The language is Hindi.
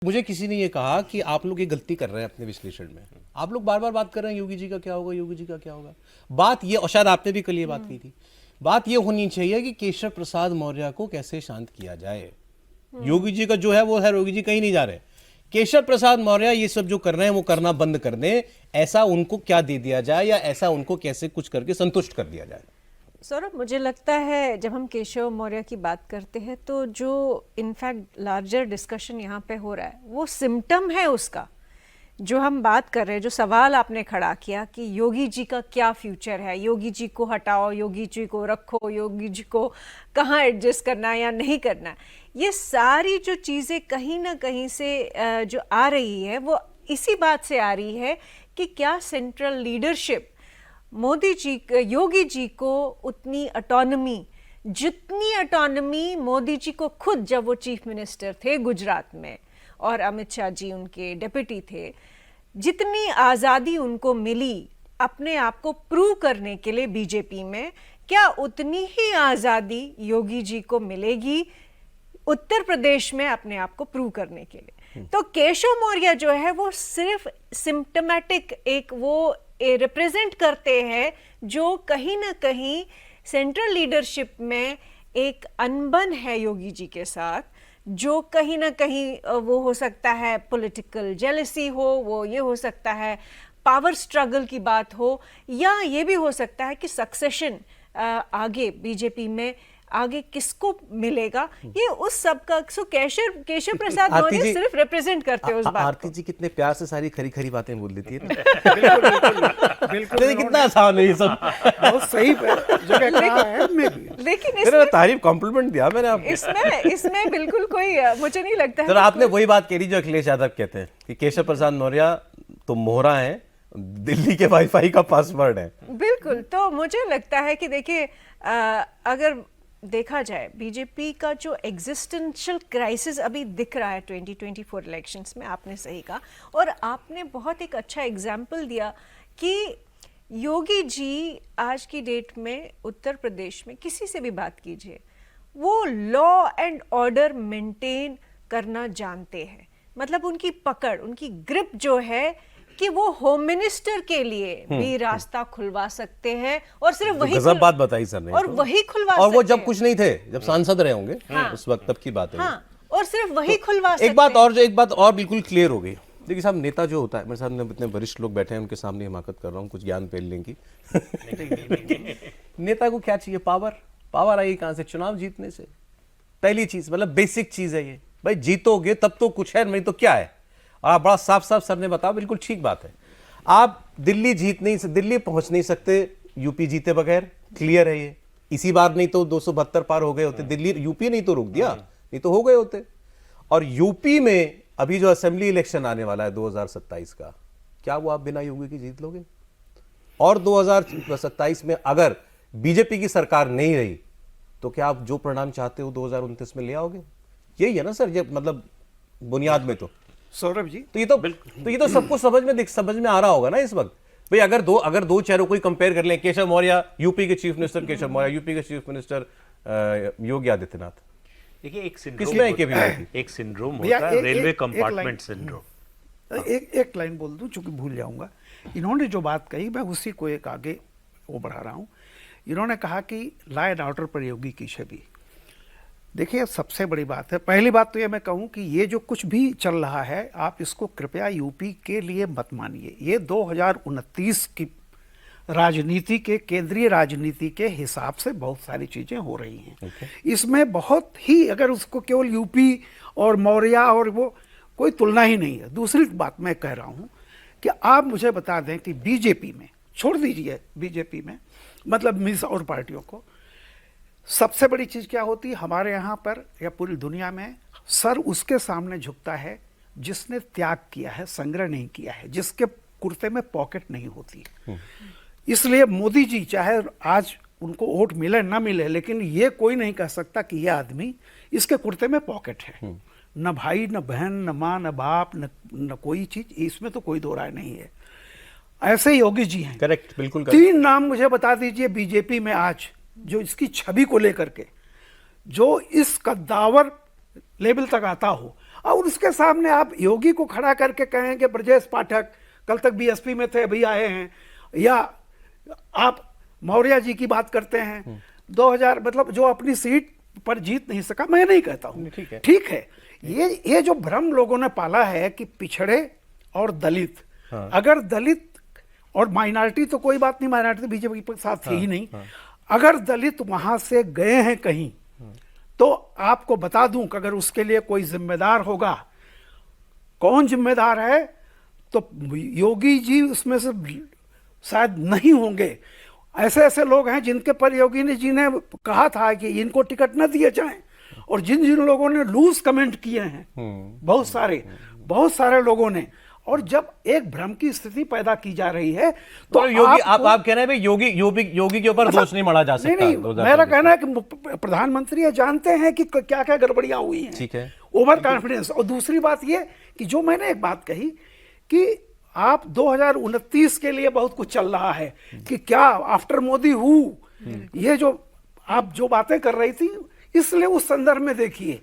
मुझे किसी ने ये कहा कि आप लोग ये गलती कर रहे हैं अपने विश्लेषण में। आप लोग बार बार बात कर रहे हैं योगी जी का क्या होगा, योगी जी का क्या होगा। बात ये, और शायद आपने भी कल ये बात की थी, बात ये होनी चाहिए कि केशव प्रसाद मौर्य को कैसे शांत किया जाए। योगी जी का जो है वो है, योगी जी कहीं नहीं जा रहे। केशव प्रसाद मौर्य ये सब जो कर रहे हैं वो करना बंद कर दें। ऐसा उनको क्या दे दिया जाए, या ऐसा उनको कैसे कुछ करके संतुष्ट कर दिया जाए। सौरभ, मुझे लगता है जब हम केशव मौर्य की बात करते हैं तो जो इनफैक्ट लार्जर डिस्कशन यहाँ पे हो रहा है वो सिम्टम है उसका। जो हम बात कर रहे हैं, जो सवाल आपने खड़ा किया कि योगी जी का क्या फ्यूचर है, योगी जी को हटाओ, योगी जी को रखो, योगी जी को कहाँ एडजस्ट करना है या नहीं करना है, ये सारी जो चीज़ें कहीं ना कहीं से जो आ रही है वो इसी बात से आ रही है कि क्या सेंट्रल लीडरशिप मोदी जी, योगी जी को उतनी ऑटोनॉमी, जितनी ऑटोनॉमी मोदी जी को खुद जब वो चीफ मिनिस्टर थे गुजरात में और अमित शाह जी उनके डिप्टी थे, जितनी आज़ादी उनको मिली अपने आप को प्रूव करने के लिए बीजेपी में, क्या उतनी ही आज़ादी योगी जी को मिलेगी उत्तर प्रदेश में अपने आप को प्रूव करने के लिए? तो केशव मौर्य जो है वो सिर्फ सिम्टोमेटिक एक वो रिप्रेजेंट करते हैं जो कहीं ना कहीं सेंट्रल लीडरशिप में एक अनबन है योगी जी के साथ, जो कहीं ना कहीं वो हो सकता है पॉलिटिकल जेलसी हो, वो ये हो सकता है पावर स्ट्रगल की बात हो, या ये भी हो सकता है कि सक्सेशन आगे बीजेपी में आगे किसको मिलेगा, ये उस सब का। सो केशव प्रसाद मौर्य सिर्फ रिप्रेजेंट करते हैं उस बात को। आरती जी कितने प्यार से सारी खरी खरी बातें बोल देती है। बिल्कुल कितना आसान है ये सब। बहुत सही जगह कहा है। लेकिन इसमें तारीफ कॉम्प्लीमेंट दिया मैंने आपको। इसमें बिल्कुल कोई मुझे नहीं लगता है। सर आपने वही बात कह दी जो अखिलेश यादव कहते हैं कि केशव प्रसाद मौर्य तो मोहरा है, दिल्ली के वाईफाई का पासवर्ड है। बिल्कुल। तो मुझे लगता है कि देखिए, अगर देखा जाए बीजेपी का जो एग्जिस्टेंशियल क्राइसिस अभी दिख रहा है 2024 इलेक्शंस में, आपने सही कहा, और आपने बहुत एक अच्छा एग्जाम्पल दिया कि योगी जी आज की डेट में उत्तर प्रदेश में किसी से भी बात कीजिए, वो लॉ एंड ऑर्डर मेंटेन करना जानते हैं। मतलब उनकी पकड़, उनकी ग्रिप जो है कि वो होम मिनिस्टर के लिए भी रास्ता खुलवा सकते हैं, और सिर्फ वही गजब बात बताई सर ने, और वही खुलवा और वो सकते जब कुछ नहीं थे, जब सांसद रहे होंगे उस वक्त, तब की बात है। हाँ, और सिर्फ वही खुलवा सकते हैं। एक बात और बिल्कुल क्लियर हो गई। देखिए साहब, नेता जो होता है, मेरे सामने इतने वरिष्ठ लोग बैठे हैं, उनके सामने हिमाकत कर रहा हूँ कुछ ज्ञान पेलने की। नेता को क्या चाहिए? पावर आई कहां से? चुनाव जीतने से। पहली चीज, मतलब बेसिक चीज है ये। भाई जीतोगे तब तो कुछ है, नहीं तो क्या है। और आप बड़ा साफ साफ सर ने बताया, बिल्कुल ठीक बात है। आप दिल्ली पहुंच नहीं सकते यूपी जीते बगैर, क्लियर है ये। इसी बार नहीं तो 272 पार हो गए होते दिल्ली, यूपी नहीं तो रुक दिया, नहीं तो हो गए होते। और यूपी में अभी जो असेंबली इलेक्शन आने वाला है 2027 का, क्या वो आप बिना योगी की जीत लोगे? और 2027 में अगर बीजेपी की सरकार नहीं रही तो क्या आप जो परिणाम चाहते हो 2029 में ले आओगे? यही है ना सर, ये मतलब बुनियाद में। तो सौरभ जी, तो ये तो सबको समझ में आ रहा होगा ना इस वक्त। भाई अगर दो चेहरों को कंपेयर कर लें, केशव मौर्य यूपी के chief minister, Keshav Maurya UP के चीफ मिनिस्टर योगी आदित्यनाथ, देखिए एक सिंड्रोम भैया, होता है, रेलवे कंपार्टमेंट सिंड्रोम। एक लाइन बोल दूं, चूंकि भूल जाऊंगा। इन्होंने जो बात कही मैं उसी को एक आगे वो बढ़ा रहा हूं। इन्होंने कहा कि लॉ एंड ऑर्डर पर योगी की छवि। देखिए सबसे बड़ी बात है, पहली बात तो ये मैं कहूं कि ये जो कुछ भी चल रहा है, आप इसको कृपया यूपी के लिए मत मानिए। ये 2029 की राजनीति के, केंद्रीय राजनीति के हिसाब से बहुत सारी चीजें हो रही हैं। इसमें बहुत ही, अगर उसको केवल यूपी और मौर्य और वो, कोई तुलना ही नहीं है। दूसरी बात मैं कह रहा हूं कि आप मुझे बता दें कि बीजेपी में, छोड़ दीजिए बीजेपी में, मतलब मिस और पार्टियों को, सबसे बड़ी चीज क्या होती है हमारे यहां पर या पूरी दुनिया में? सर उसके सामने झुकता है जिसने त्याग किया है, संग्रह नहीं किया है, जिसके कुर्ते में पॉकेट नहीं होती। इसलिए मोदी जी चाहे आज उनको वोट मिले ना मिले, लेकिन ये कोई नहीं कह सकता कि ये आदमी, इसके कुर्ते में पॉकेट है। न भाई, न बहन, न माँ, न बाप, न कोई चीज, इसमें तो कोई दो राय नहीं है। ऐसे योगी जी हैं। करेक्ट, बिल्कुल। 3 नाम मुझे बता दीजिए बीजेपी में आज, जो इसकी छवि को लेकर के, जो इस कद्दावर लेवल तक आता हो। और उसके सामने आप योगी को खड़ा करके कहें कि ब्रजेश पाठक कल तक बीएसपी में थे, अभी आए हैं, या आप मौर्य जी की बात करते हैं 2000, मतलब जो अपनी सीट पर जीत नहीं सका, मैं नहीं कहता हूं, ठीक है। ये जो भ्रम लोगों ने पाला है कि पिछड़े और दलित, अगर दलित और माइनॉरिटी तो कोई बात नहीं, माइनॉरिटी बीजेपी के साथ थी ही नहीं, अगर दलित वहां से गए हैं कहीं, तो आपको बता दूं कि अगर उसके लिए कोई जिम्मेदार होगा, कौन जिम्मेदार है, तो योगी जी उसमें से शायद नहीं होंगे। ऐसे ऐसे लोग हैं जिनके पर योगी जी ने कहा था कि इनको टिकट न दिए जाएं, और जिन जिन लोगों ने लूज कमेंट किए हैं, बहुत सारे लोगों ने, और जब एक भ्रम की स्थिति पैदा की जा रही है तो योगी आप कह रहे हैं भाई योगी के ऊपर दोष नहीं मढ़ा जा सकता। नहीं, मेरा कहना है कि प्रधानमंत्री ये जानते हैं कि क्या क्या गड़बड़ियां हुई हैं, ठीक है, ओवर कॉन्फिडेंस। और दूसरी बात ये कि जो मैंने एक बात कही कि आप 2029 के लिए बहुत कुछ चल रहा है कि क्या आफ्टर मोदी हूँ, ये जो आप जो बातें कर रही थी, इसलिए उस संदर्भ में देखिए